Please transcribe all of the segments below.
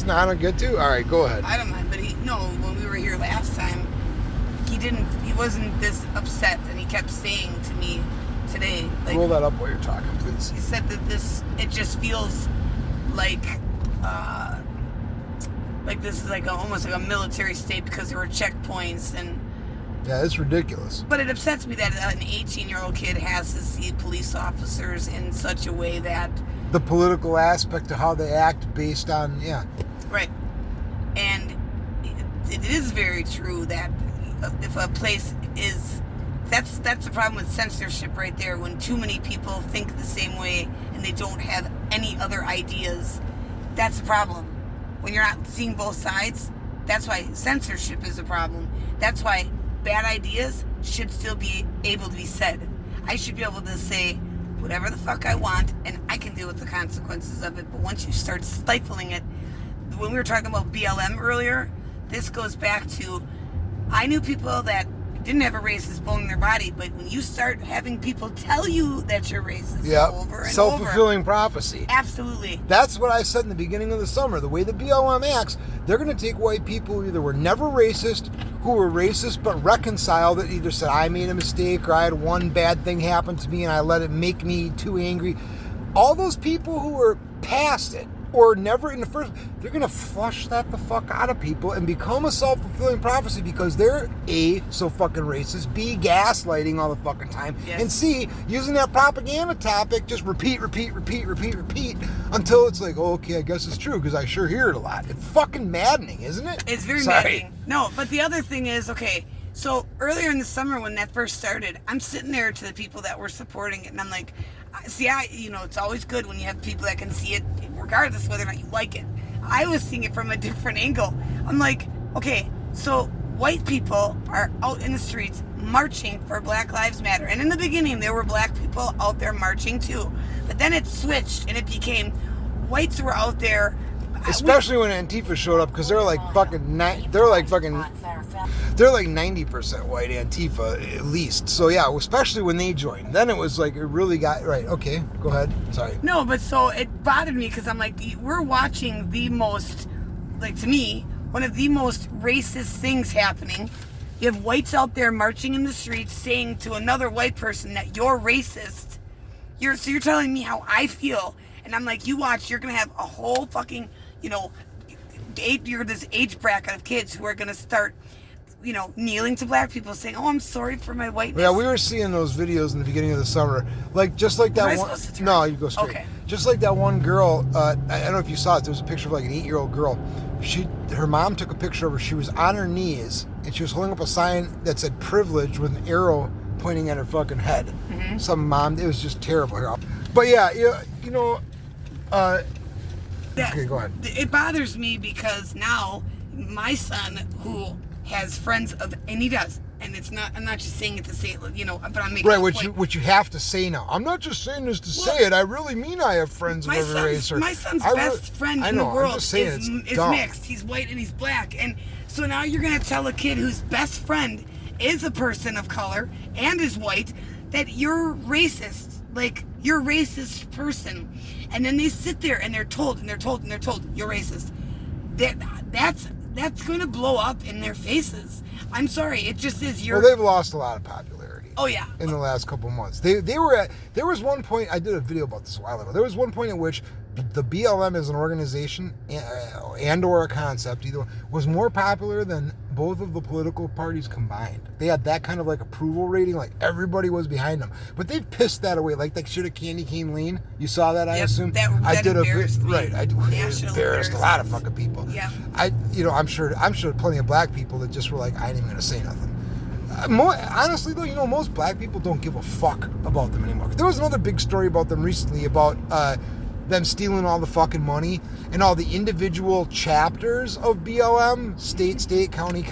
reason I don't get to? All right, go ahead. I don't mind, but when we were here last time, he wasn't this upset, and he kept saying to me today, like, roll that up while you're talking, please. He said that it just feels like this is almost like a military state because there were checkpoints and. Yeah, it's ridiculous. But it upsets me that an 18-year-old kid has to see police officers in such a way that. The political aspect of how they act based on, yeah. Right. And it is very true that if a place is... That's the problem with censorship right there. When too many people think the same way and they don't have any other ideas, that's the problem. When you're not seeing both sides, that's why censorship is a problem. That's why bad ideas should still be able to be said. I should be able to say whatever the fuck I want, and I can deal with the consequences of it. But once you start stifling it, when we were talking about BLM earlier, this goes back to, I knew people that didn't have a racist bone in their body, but when you start having people tell you that you're racist over and self-fulfilling prophecy. Absolutely. That's what I said in the beginning of the summer. The way the BLM acts, they're going to take white people who either were never racist, who were racist but reconciled it, either said I made a mistake or I had one bad thing happen to me and I let it make me too angry. All those people who were past it or never in the first, they're going to flush that the fuck out of people and become a self-fulfilling prophecy because they're A, so fucking racist, B, gaslighting all the fucking time, yes. And C, using that propaganda topic, just repeat until it's like, oh, okay, I guess it's true because I sure hear it a lot. It's fucking maddening, isn't it? It's very maddening. No, but the other thing is, okay, so earlier in the summer when that first started, I'm sitting there to the people that were supporting it and I'm like, see, it's always good when you have people that can see it regardless of whether or not you like it. I was seeing it from a different angle. I'm like, okay, so white people are out in the streets marching for Black Lives Matter. And in the beginning, there were black people out there marching too. But then it switched and it became whites were out there. Especially when Antifa showed up, because they're like 90% white Antifa at least. So yeah, especially when they joined, then it was like it really got right. Okay, go ahead. Sorry. No, but so it bothered me because I'm like, we're watching the most, like to me, one of the most racist things happening. You have whites out there marching in the streets saying to another white person that you're racist. You're telling me how I feel, and I'm like, you watch, you're gonna have a whole fucking, you're this age bracket of kids who are gonna start, kneeling to black people saying, oh, I'm sorry for my whiteness. Yeah, we were seeing those videos in the beginning of the summer. Just like that one. No, you go straight. Okay. Just like that one girl, I don't know if you saw it, there was a picture of like an 8-year-old girl. Her mom took a picture of her. She was on her knees and she was holding up a sign that said privilege with an arrow pointing at her fucking head. Mm-hmm. Some mom, it was just terrible. But yeah, okay, go ahead. It bothers me because now my son, who has friends and he does, and it's not, I'm not just saying it to say it, but I'm making right, which you have to say now. I'm not just saying this to say it. I really mean I have friends of every race. My son's best friend in the world is mixed. He's white and he's black. And so now you're going to tell a kid whose best friend is a person of color and is white that you're racist. Like, you're a racist person. And then they sit there and they're told you're racist. That's going to blow up in their faces. I'm sorry, it just is. Well, they've lost a lot of popularity. Oh yeah. In the last couple months, there was one point, I did a video about this a while ago. There was one point at which the BLM as an organization and or a concept either was more popular than both of the political parties combined. They had that kind of like approval rating, like everybody was behind them. But they've pissed that away. Like shit at Candy Cane Lane. You saw that, I assume. I did embarrassed a lot of fucking people. Yeah. I'm sure plenty of black people that just were like, I ain't even gonna say nothing. Honestly though, most black people don't give a fuck about them anymore. There was another big story about them recently about them stealing all the fucking money and all the individual chapters of BLM, state, county,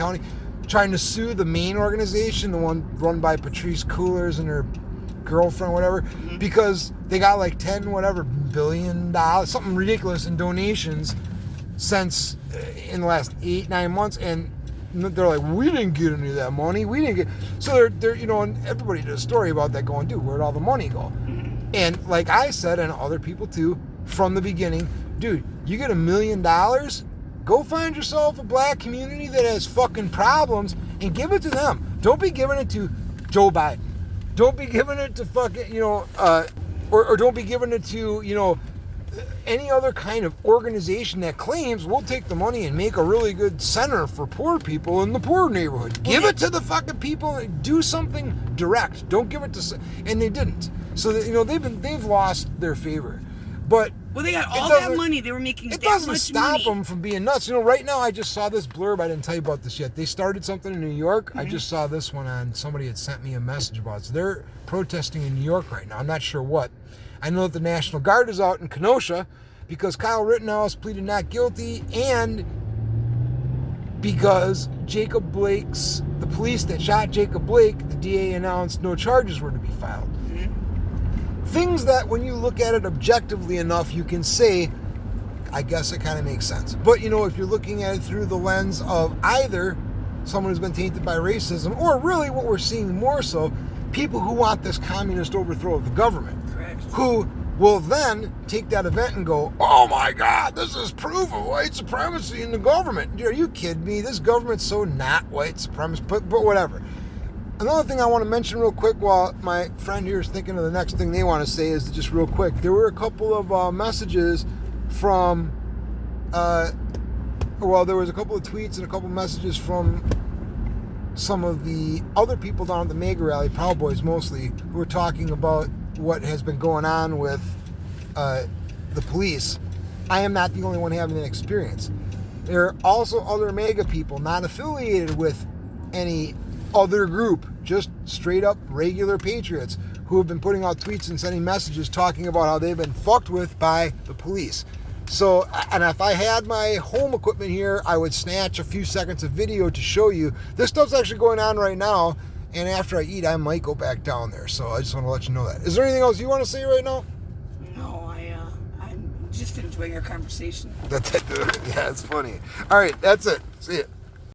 trying to sue the main organization, the one run by Patrice Coolers and her girlfriend, whatever, mm-hmm. because they got like $10 billion, something ridiculous in donations since in the last 8-9 months, and they're like, we didn't get any of that money. We didn't get. So they're and everybody did a story about that going, dude, where'd all the money go? And like I said, and other people too, from the beginning, dude, you get $1 million, Go find yourself a black community that has fucking problems and give it to them. Don't be giving it to Joe Biden. Don't be giving it to fucking, or don't be giving it to, any other kind of organization that claims we'll take the money and make a really good center for poor people in the poor neighborhood. Give it to the fucking people and do something direct. Don't give it to, and they didn't. So that, they've lost their favor. But they got all that money. They were making that much money. It doesn't stop them from being nuts. Right now I just saw this blurb. I didn't tell you about this yet. They started something in New York. Mm-hmm. I just saw this one on, somebody had sent me a message about it. So they're protesting in New York right now. I'm not sure what. I know that the National Guard is out in Kenosha because Kyle Rittenhouse pleaded not guilty, and because Jacob Blake's, the police that shot Jacob Blake, the DA announced no charges were to be filed. Mm-hmm. Things that when you look at it objectively enough, you can say, I guess it kind of makes sense. But, if you're looking at it through the lens of either someone who's been tainted by racism, or really what we're seeing more so, people who want this communist overthrow of the government. Correct. Who will then take that event and go, oh my God, this is proof of white supremacy in the government. Are you kidding me? This government's so not white supremacy, but whatever. Another thing I want to mention real quick while my friend here is thinking of the next thing they want to say is just real quick. There were a couple of messages from, there was a couple of tweets and a couple of messages from some of the other people down at the MAGA rally, Proud Boys mostly, who were talking about what has been going on with the police. I am not the only one having that experience. There are also other MAGA people not affiliated with any other group, just straight up regular patriots who have been putting out tweets and sending messages talking about how they've been fucked with by the police. So, and if I had my home equipment here, I would snatch a few seconds of video to show you. This stuff's actually going on right now, and after I eat, I might go back down there. So I just want to let you know that. Is there anything else you want to say right now? No, I'm just enjoying our conversation. Yeah, it's funny. All right, that's it. See ya.